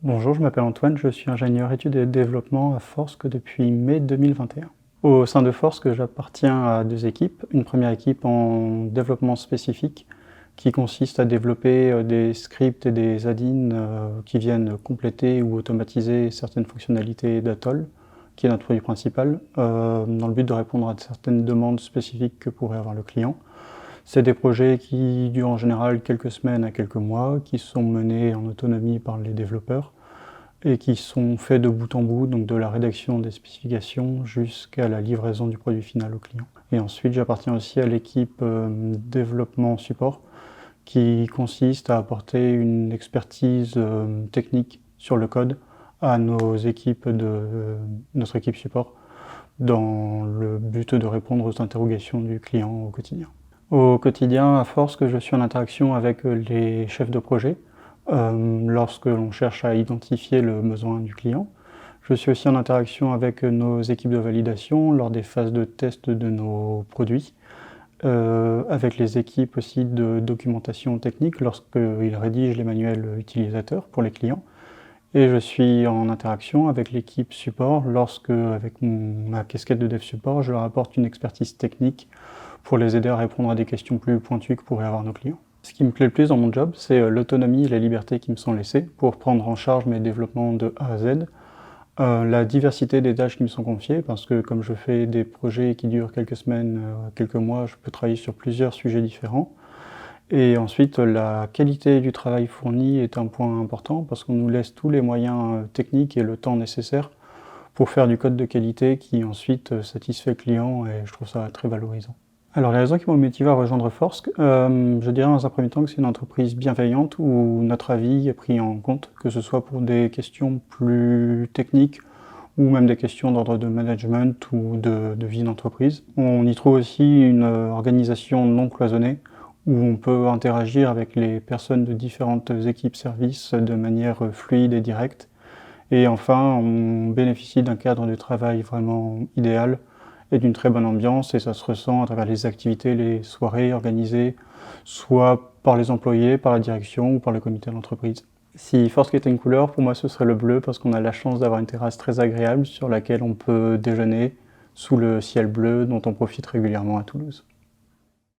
Bonjour, je m'appelle Antoine, je suis ingénieur études et développement à Forsk depuis mai 2021. Au sein de Forsk, j'appartiens à deux équipes. Une première équipe en développement spécifique qui consiste à développer des scripts et des add-ins qui viennent compléter ou automatiser certaines fonctionnalités d'Atoll, qui est notre produit principal, dans le but de répondre à certaines demandes spécifiques que pourrait avoir le client. C'est des projets qui durent en général quelques semaines à quelques mois, qui sont menés en autonomie par les développeurs et qui sont faits de bout en bout, donc de la rédaction des spécifications jusqu'à la livraison du produit final au client. Et ensuite, j'appartiens aussi à l'équipe développement support, qui consiste à apporter une expertise technique sur le code à notre équipe support, dans le but de répondre aux interrogations du client au quotidien. Au quotidien, à force que je suis en interaction avec les chefs de projet, lorsque l'on cherche à identifier le besoin du client. Je suis aussi en interaction avec nos équipes de validation lors des phases de test de nos produits, avec les équipes aussi de documentation technique lorsqu'ils rédigent les manuels utilisateurs pour les clients. Et je suis en interaction avec l'équipe support lorsque, avec ma casquette de dev support, je leur apporte une expertise technique pour les aider à répondre à des questions plus pointues que pourraient avoir nos clients. Ce qui me plaît le plus dans mon job, c'est l'autonomie et la liberté qui me sont laissées pour prendre en charge mes développements de A à Z, la diversité des tâches qui me sont confiées, parce que comme je fais des projets qui durent quelques semaines, quelques mois, je peux travailler sur plusieurs sujets différents. Et ensuite, la qualité du travail fourni est un point important, parce qu'on nous laisse tous les moyens techniques et le temps nécessaire pour faire du code de qualité qui ensuite satisfait le client, et je trouve ça très valorisant. Alors les raisons qui m'ont motivé à rejoindre Forsk, je dirais dans un premier temps que c'est une entreprise bienveillante où notre avis est pris en compte, que ce soit pour des questions plus techniques ou même des questions d'ordre de management ou de vie d'entreprise. On y trouve aussi une organisation non cloisonnée où on peut interagir avec les personnes de différentes équipes services de manière fluide et directe. Et enfin, on bénéficie d'un cadre de travail vraiment idéal et d'une très bonne ambiance, et ça se ressent à travers les activités, les soirées organisées, soit par les employés, par la direction ou par le comité d'entreprise. Si Forsk était une couleur, pour moi ce serait le bleu, parce qu'on a la chance d'avoir une terrasse très agréable sur laquelle on peut déjeuner sous le ciel bleu dont on profite régulièrement à Toulouse.